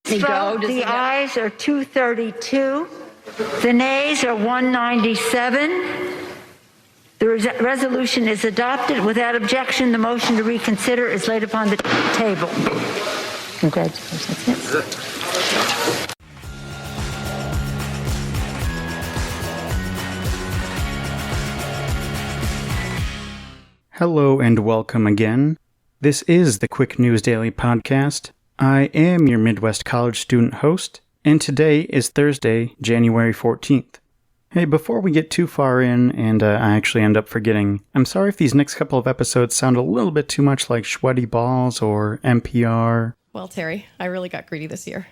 Vote, the ayes are 232. The nays are 197. The resolution is adopted. Without objection, the motion to reconsider is laid upon the table. Congratulations. Hello and welcome again. This is the Quick News Daily Podcast. I am your Midwest College student host, and today is Thursday, January 14th. Hey, before we get too far in, and I actually end up forgetting, I'm sorry if these next couple of episodes sound a little bit too much like Sweaty Balls or NPR. Well, Terry, I really got greedy this year.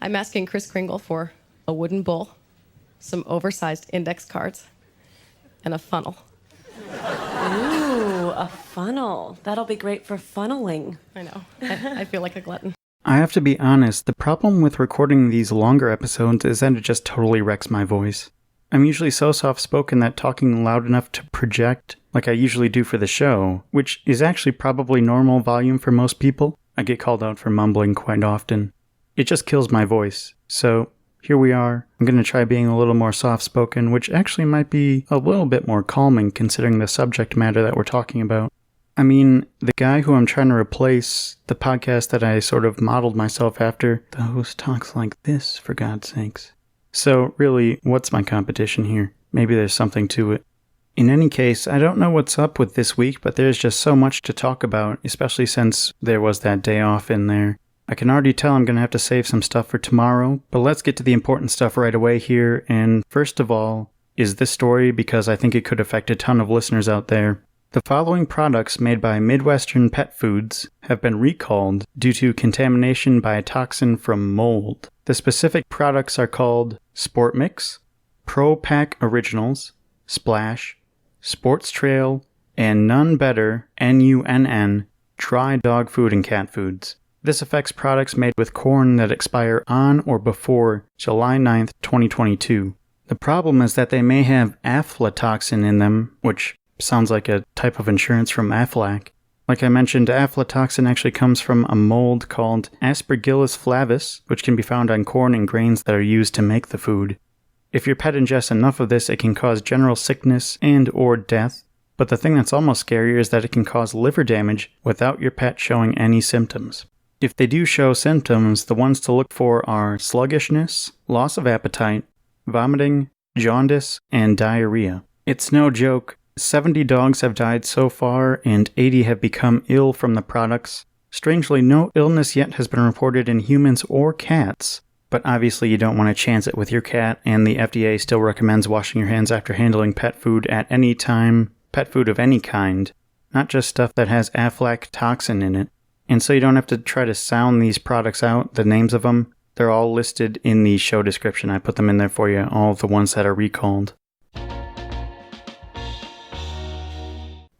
I'm asking Kris Kringle for a wooden bowl, some oversized index cards, and a funnel. Ooh, a funnel. That'll be great for funneling. I know. I feel like a glutton. I have to be honest, the problem with recording these longer episodes is that it just totally wrecks my voice. I'm usually so soft-spoken that talking loud enough to project, like I usually do for the show, which is actually probably normal volume for most people, I get called out for mumbling quite often. It just kills my voice. So here we are. I'm going to try being a little more soft-spoken, which actually might be a little bit more calming considering the subject matter that we're talking about. I mean, the guy who I'm trying to replace, the podcast that I sort of modeled myself after, the host talks like this, for God's sakes. So really, what's my competition here? Maybe there's something to it. In any case, I don't know what's up with this week, but there's just so much to talk about, especially since there was that day off in there. I can already tell I'm going to have to save some stuff for tomorrow, but let's get to the important stuff right away here, and first of all, is this story because I think it could affect a ton of listeners out there. The following products made by Midwestern Pet Foods have been recalled due to contamination by a toxin from mold. The specific products are called Sport Mix, Pro Pack Originals, Splash, Sports Trail, and None Better, NUNN, Dry Dog Food and Cat Foods. This affects products made with corn that expire on or before July 9th, 2022. The problem is that they may have aflatoxin in them, which sounds like a type of insurance from Aflac. Like I mentioned, aflatoxin actually comes from a mold called Aspergillus flavus, which can be found on corn and grains that are used to make the food. If your pet ingests enough of this, it can cause general sickness and or death. But the thing that's almost scarier is that it can cause liver damage without your pet showing any symptoms. If they do show symptoms, the ones to look for are sluggishness, loss of appetite, vomiting, jaundice, and diarrhea. It's no joke. 70 dogs have died so far, and 80 have become ill from the products. Strangely, no illness yet has been reported in humans or cats, but obviously you don't want to chance it with your cat, and the FDA still recommends washing your hands after handling pet food at any time, pet food of any kind, not just stuff that has aflatoxin in it. And so you don't have to try to sound these products out, the names of them. They're all listed in the show description. I put them in there for you, all of the ones that are recalled.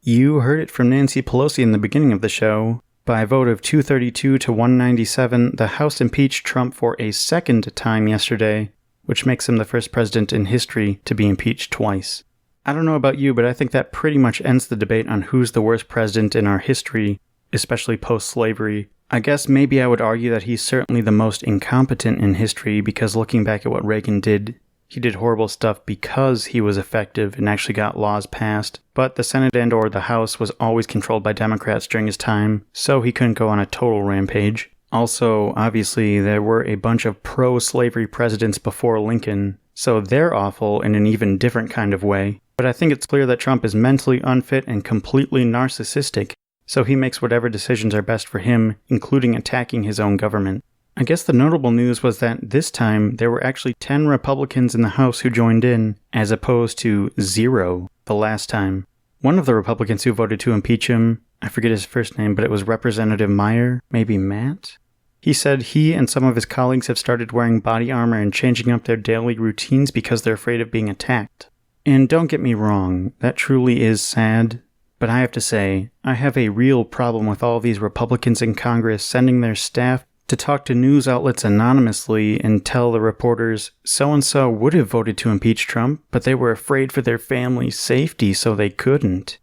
You heard it from Nancy Pelosi in the beginning of the show. By a vote of 232 to 197, the House impeached Trump for a second time yesterday, which makes him the first president in history to be impeached twice. I don't know about you, but I think that pretty much ends the debate on who's the worst president in our history, especially post-slavery. I guess maybe I would argue that he's certainly the most incompetent in history because looking back at what Reagan did, he did horrible stuff because he was effective and actually got laws passed, but the Senate and or the House was always controlled by Democrats during his time, so he couldn't go on a total rampage. Also, obviously, there were a bunch of pro-slavery presidents before Lincoln, so they're awful in an even different kind of way. But I think it's clear that Trump is mentally unfit and completely narcissistic, so he makes whatever decisions are best for him, including attacking his own government. I guess the notable news was that this time there were actually 10 Republicans in the House who joined in, as opposed to 0 the last time. One of the Republicans who voted to impeach him, I forget his first name, but it was Representative Meyer, maybe Matt? He said he and some of his colleagues have started wearing body armor and changing up their daily routines because they're afraid of being attacked. And don't get me wrong, that truly is sad. But I have to say, I have a real problem with all these Republicans in Congress sending their staff to talk to news outlets anonymously and tell the reporters, so-and-so would have voted to impeach Trump, but they were afraid for their family's safety, so they couldn't.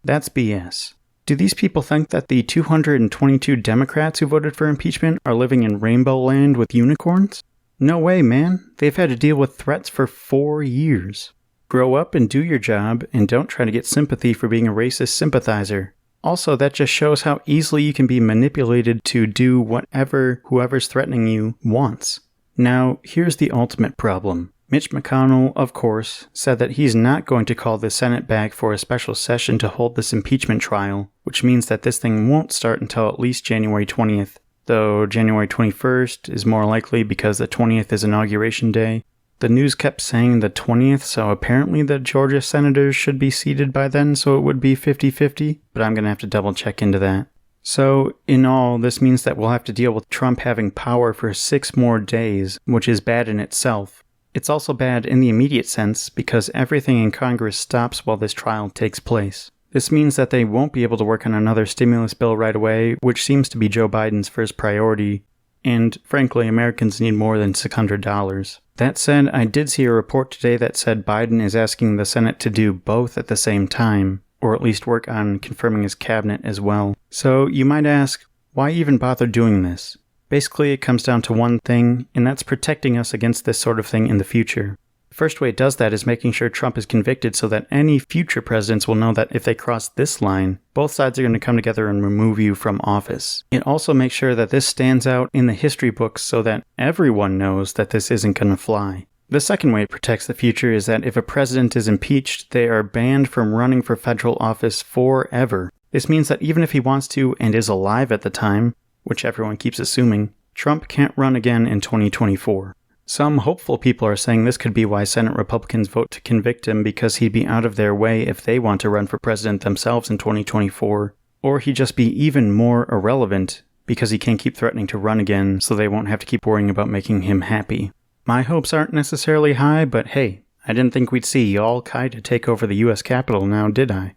That's BS. Do these people think that the 222 Democrats who voted for impeachment are living in rainbow land with unicorns? No way, man. They've had to deal with threats for 4 years. Grow up and do your job, and don't try to get sympathy for being a racist sympathizer. Also, that just shows how easily you can be manipulated to do whatever whoever's threatening you wants. Now, here's the ultimate problem. Mitch McConnell, of course, said that he's not going to call the Senate back for a special session to hold this impeachment trial, which means that this thing won't start until at least January 20th, though January 21st is more likely because the 20th is Inauguration Day. The news kept saying the 20th, so apparently the Georgia senators should be seated by then, so it would be 50-50, but I'm going to have to double check into that. So, in all, this means that we'll have to deal with Trump having power for 6 more days, which is bad in itself. It's also bad in the immediate sense because everything in Congress stops while this trial takes place. This means that they won't be able to work on another stimulus bill right away, which seems to be Joe Biden's first priority. And frankly, Americans need more than $600. That said, I did see a report today that said Biden is asking the Senate to do both at the same time, or at least work on confirming his cabinet as well. So you might ask, why even bother doing this? Basically, it comes down to one thing, and that's protecting us against this sort of thing in the future. The first way it does that is making sure Trump is convicted so that any future presidents will know that if they cross this line, both sides are going to come together and remove you from office. It also makes sure that this stands out in the history books so that everyone knows that this isn't going to fly. The second way it protects the future is that if a president is impeached, they are banned from running for federal office forever. This means that even if he wants to and is alive at the time, which everyone keeps assuming, Trump can't run again in 2024. Some hopeful people are saying this could be why Senate Republicans vote to convict him because he'd be out of their way if they want to run for president themselves in 2024, or he'd just be even more irrelevant because he can't keep threatening to run again so they won't have to keep worrying about making him happy. My hopes aren't necessarily high, but hey, I didn't think we'd see Al-Qaeda take over the US Capitol now, did I?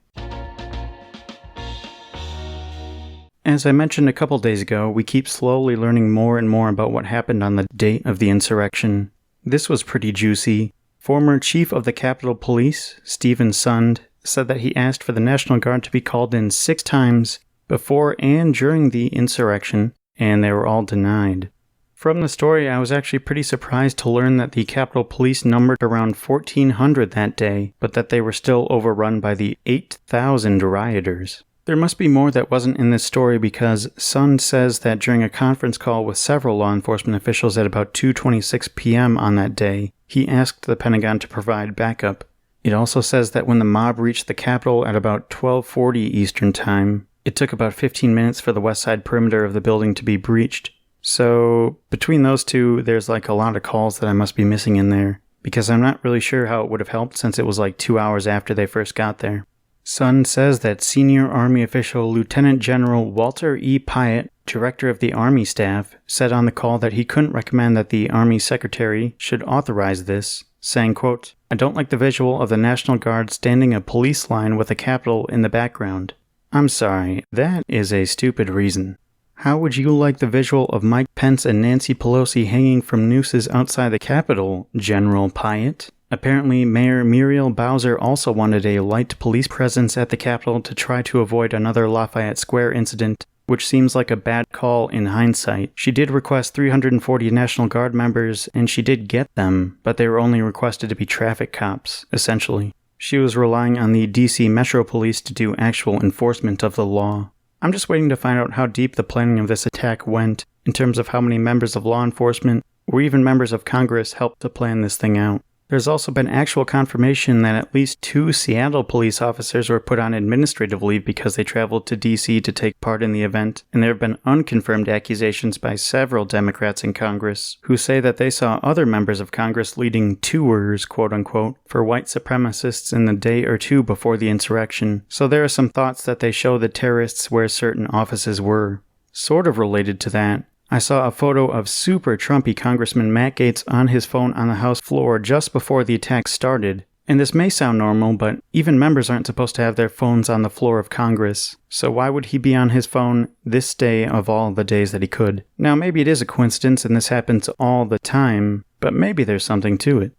As I mentioned a couple days ago, we keep slowly learning more and more about what happened on the date of the insurrection. This was pretty juicy. Former Chief of the Capitol Police, Stephen Sund, said that he asked for the National Guard to be called in 6 times before and during the insurrection, and they were all denied. From the story, I was actually pretty surprised to learn that the Capitol Police numbered around 1,400 that day, but that they were still overrun by the 8,000 rioters. There must be more that wasn't in this story because Sund says that during a conference call with several law enforcement officials at about 2:26 p.m. on that day, he asked the Pentagon to provide backup. It also says that when the mob reached the Capitol at about 12:40 Eastern Time, it took about 15 minutes for the west side perimeter of the building to be breached. So, between those two, there's like a lot of calls that I must be missing in there, because I'm not really sure how it would have helped since it was like 2 hours after they first got there. Sund says that senior Army official Lieutenant General Walter E. Pyatt, director of the Army staff, said on the call that he couldn't recommend that the Army Secretary should authorize this, saying, quote, "I don't like the visual of the National Guard standing a police line with a Capitol in the background." I'm sorry, that is a stupid reason. How would you like the visual of Mike Pence and Nancy Pelosi hanging from nooses outside the Capitol, General Pyatt? Apparently, Mayor Muriel Bowser also wanted a light police presence at the Capitol to try to avoid another Lafayette Square incident, which seems like a bad call in hindsight. She did request 340 National Guard members, and she did get them, but they were only requested to be traffic cops, essentially. She was relying on the DC Metro Police to do actual enforcement of the law. I'm just waiting to find out how deep the planning of this attack went, in terms of how many members of law enforcement, or even members of Congress helped to plan this thing out. There's also been actual confirmation that at least 2 Seattle police officers were put on administrative leave because they traveled to D.C. to take part in the event, and there have been unconfirmed accusations by several Democrats in Congress who say that they saw other members of Congress leading tours, quote-unquote, for white supremacists in the day or two before the insurrection, so there are some thoughts that they show the terrorists where certain offices were. Sort of related to that, I saw a photo of super Trumpy Congressman Matt Gaetz on his phone on the House floor just before the attack started. And this may sound normal, but even members aren't supposed to have their phones on the floor of Congress. So why would he be on his phone this day of all the days that he could? Now maybe it is a coincidence and this happens all the time, but maybe there's something to it.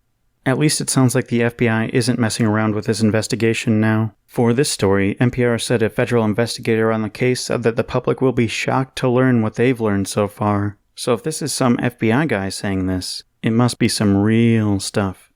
At least it sounds like the FBI isn't messing around with this investigation now. For this story, NPR said a federal investigator on the case said that the public will be shocked to learn what they've learned so far. So if this is some FBI guy saying this, it must be some real stuff.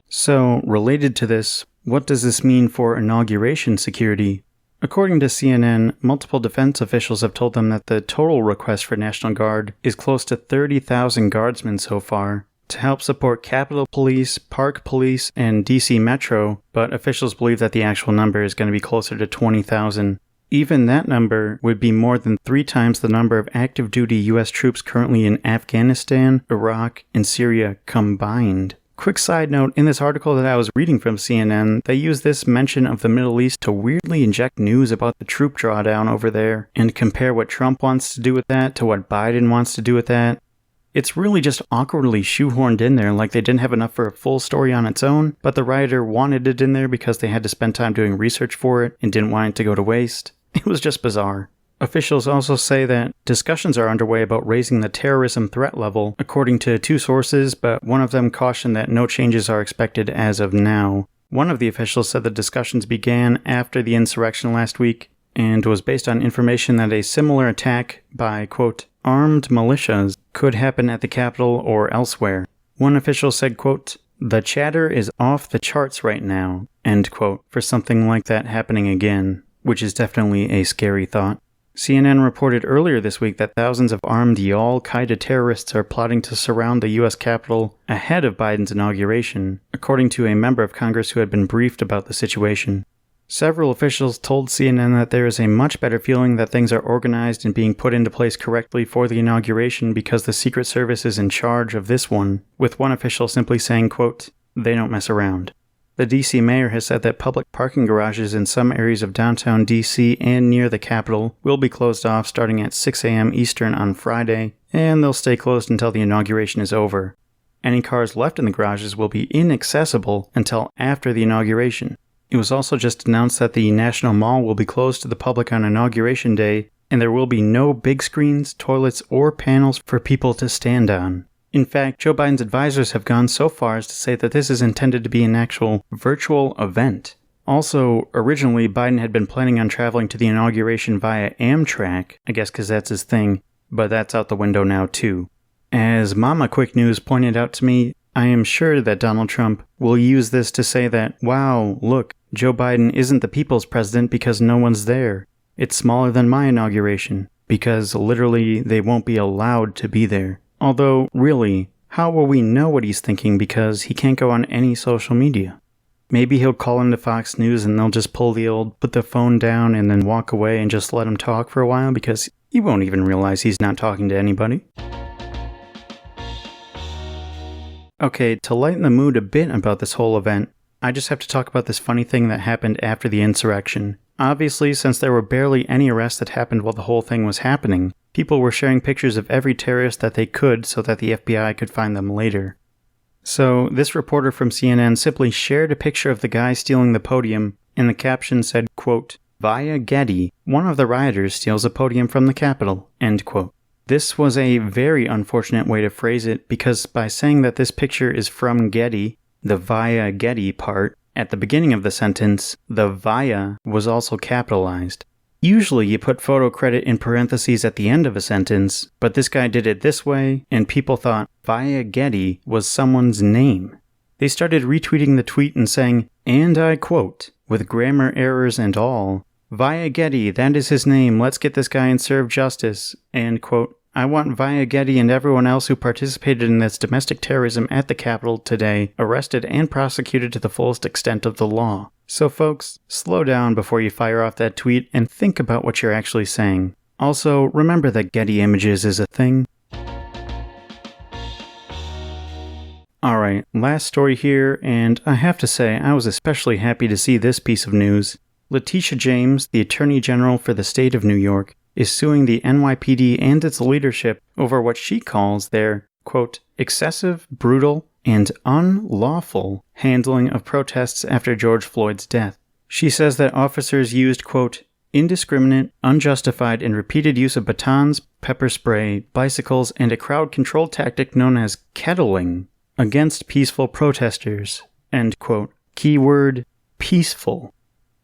So, related to this, what does this mean for inauguration security? According to CNN, multiple defense officials have told them that the total request for National Guard is close to 30,000 guardsmen so far to help support Capitol Police, Park Police, and DC Metro, but officials believe that the actual number is going to be closer to 20,000. Even that number would be more than 3 times the number of active duty US troops currently in Afghanistan, Iraq, and Syria combined. Quick side note, in this article that I was reading from CNN, they use this mention of the Middle East to weirdly inject news about the troop drawdown over there and compare what Trump wants to do with that to what Biden wants to do with that. It's really just awkwardly shoehorned in there like they didn't have enough for a full story on its own, but the writer wanted it in there because they had to spend time doing research for it and didn't want it to go to waste. It was just bizarre. Officials also say that discussions are underway about raising the terrorism threat level, according to 2 sources, but one of them cautioned that no changes are expected as of now. One of the officials said the discussions began after the insurrection last week, and was based on information that a similar attack by, quote, armed militias could happen at the Capitol or elsewhere. One official said, quote, the chatter is off the charts right now, end quote, for something like that happening again, which is definitely a scary thought. CNN reported earlier this week that thousands of armed Al-Qaeda terrorists are plotting to surround the U.S. Capitol ahead of Biden's inauguration, according to a member of Congress who had been briefed about the situation. Several officials told CNN that there is a much better feeling that things are organized and being put into place correctly for the inauguration because the Secret Service is in charge of this one, with one official simply saying, quote, they don't mess around. The D.C. mayor has said that public parking garages in some areas of downtown D.C. and near the Capitol will be closed off starting at 6 a.m. Eastern on Friday, and they'll stay closed until the inauguration is over. Any cars left in the garages will be inaccessible until after the inauguration. It was also just announced that the National Mall will be closed to the public on Inauguration Day, and there will be no big screens, toilets, or panels for people to stand on. In fact, Joe Biden's advisors have gone so far as to say that this is intended to be an actual virtual event. Also, originally, Biden had been planning on traveling to the inauguration via Amtrak, I guess because that's his thing, but that's out the window now too. As Mama Quick News pointed out to me, I am sure that Donald Trump will use this to say that, wow, look, Joe Biden isn't the people's president because no one's there. It's smaller than my inauguration, because literally they won't be allowed to be there. Although, really, how will we know what he's thinking because he can't go on any social media? Maybe he'll call into Fox News and they'll just pull the old put the phone down and then walk away and just let him talk for a while because he won't even realize he's not talking to anybody. Okay, to lighten the mood a bit about this whole event, I just have to talk about this funny thing that happened after the insurrection. Obviously, since there were barely any arrests that happened while the whole thing was happening, people were sharing pictures of every terrorist that they could so that the FBI could find them later. So, this reporter from CNN simply shared a picture of the guy stealing the podium, and the caption said, quote, via Getty, one of the rioters steals a podium from the Capitol, end quote. This was a very unfortunate way to phrase it because by saying that this picture is from Getty, the via Getty part, at the beginning of the sentence, the via was also capitalized. Usually you put photo credit in parentheses at the end of a sentence, but this guy did it this way, and people thought via Getty was someone's name. They started retweeting the tweet and saying, and I quote, with grammar errors and all, via Getty, that is his name, let's get this guy and serve justice, and quote, I want Via Getty and everyone else who participated in this domestic terrorism at the Capitol today arrested and prosecuted to the fullest extent of the law. So folks, slow down before you fire off that tweet and think about what you're actually saying. Also, remember that Getty Images is a thing. Alright, last story here, and I have to say I was especially happy to see this piece of news. Letitia James, the Attorney General for the state of New York, is suing the NYPD and its leadership over what she calls their, quote, excessive, brutal, and unlawful handling of protests after George Floyd's death. She says that officers used, quote, indiscriminate, unjustified, and repeated use of batons, pepper spray, bicycles, and a crowd control tactic known as kettling against peaceful protesters. End quote. Keyword, peaceful.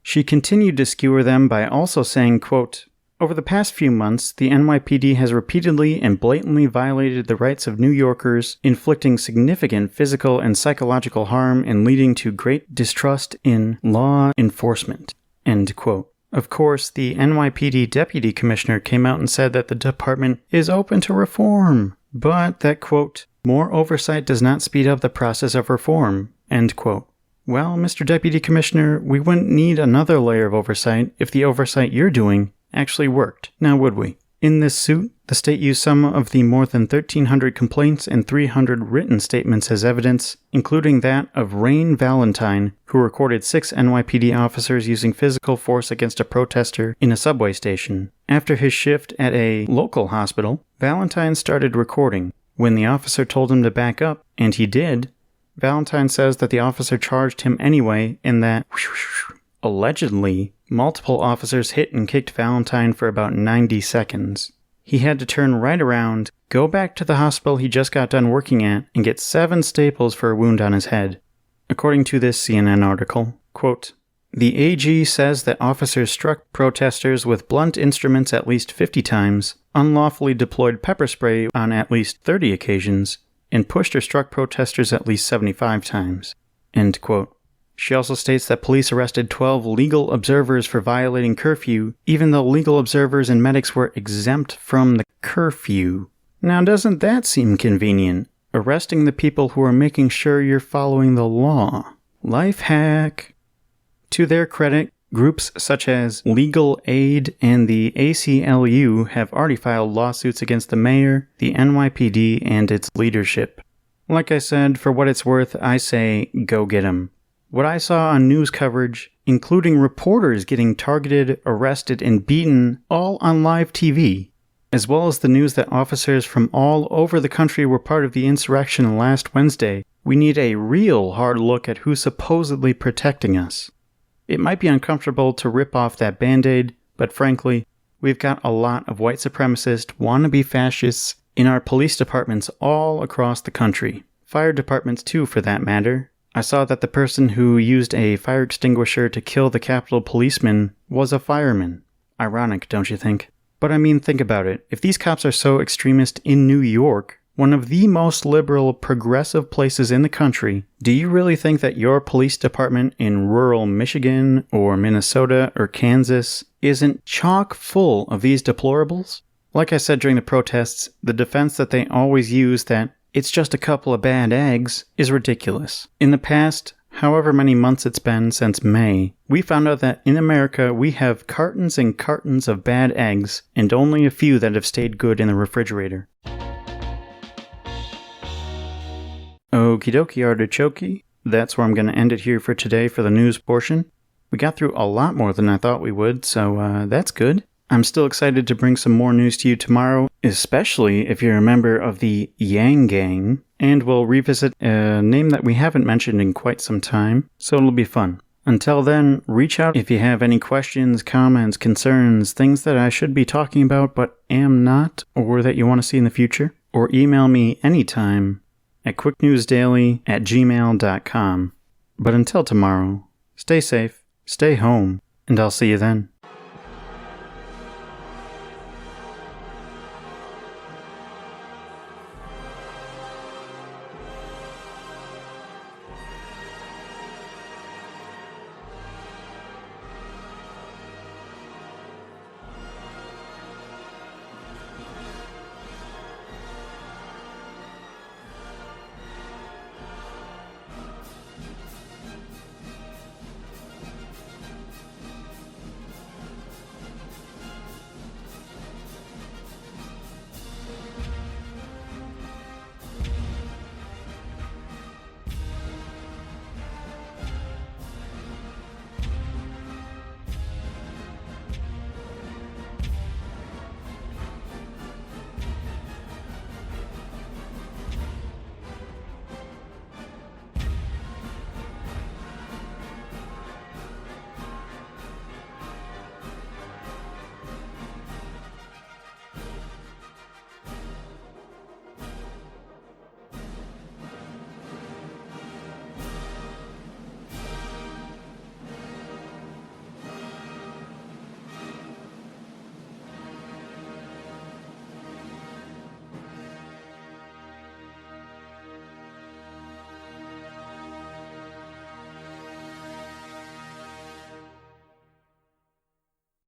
She continued to skewer them by also saying, quote, over the past few months, the NYPD has repeatedly and blatantly violated the rights of New Yorkers, inflicting significant physical and psychological harm and leading to great distrust in law enforcement. End quote. Of course, the NYPD deputy commissioner came out and said that the department is open to reform, but that, quote, more oversight does not speed up the process of reform, end quote. Well, Mr. Deputy Commissioner, we wouldn't need another layer of oversight if the oversight you're doing actually worked, now would we? In this suit, the state used some of the more than 1,300 complaints and 300 written statements as evidence, including that of Rain Valentine, who recorded 6 NYPD officers using physical force against a protester in a subway station. After his shift at a local hospital, Valentine started recording. When the officer told him to back up, and he did, Valentine says that the officer charged him anyway and that, allegedly, multiple officers hit and kicked Valentine for about 90 seconds. He had to turn right around, go back to the hospital he just got done working at, and get 7 staples for a wound on his head. According to this CNN article, quote, the AG says that officers struck protesters with blunt instruments at least 50 times, unlawfully deployed pepper spray on at least 30 occasions, and pushed or struck protesters at least 75 times. End quote. She also states that police arrested 12 legal observers for violating curfew, even though legal observers and medics were exempt from the curfew. Now, doesn't that seem convenient? Arresting the people who are making sure you're following the law. Life hack. To their credit, groups such as Legal Aid and the ACLU have already filed lawsuits against the mayor, the NYPD, and its leadership. Like I said, for what it's worth, I say go get 'em. What I saw on news coverage, including reporters getting targeted, arrested, and beaten, all on live TV, as well as the news that officers from all over the country were part of the insurrection last Wednesday, we need a real hard look at who's supposedly protecting us. It might be uncomfortable to rip off that Band-Aid, but frankly, we've got a lot of white supremacist, wannabe fascists in our police departments all across the country. Fire departments too, for that matter. I saw that the person who used a fire extinguisher to kill the Capitol policeman was a fireman. Ironic, don't you think? But I mean, think about it. If these cops are so extremist in New York, one of the most liberal, progressive places in the country, do you really think that your police department in rural Michigan or Minnesota or Kansas isn't chock full of these deplorables? Like I said during the protests, the defense that they always use that it's just a couple of bad eggs is ridiculous. In the past, however many months it's been since May, we found out that in America we have cartons and cartons of bad eggs and only a few that have stayed good in the refrigerator. Okie dokie artichoke, that's where I'm going to end it here for today for the news portion. We got through a lot more than I thought we would, so that's good. I'm still excited to bring some more news to you tomorrow, especially if you're a member of the Yang Gang, and we'll revisit a name that we haven't mentioned in quite some time, so it'll be fun. Until then, reach out if you have any questions, comments, concerns, things that I should be talking about but am not, or that you want to see in the future, or email me anytime at quicknewsdaily@gmail.com. But until tomorrow, stay safe, stay home, and I'll see you then.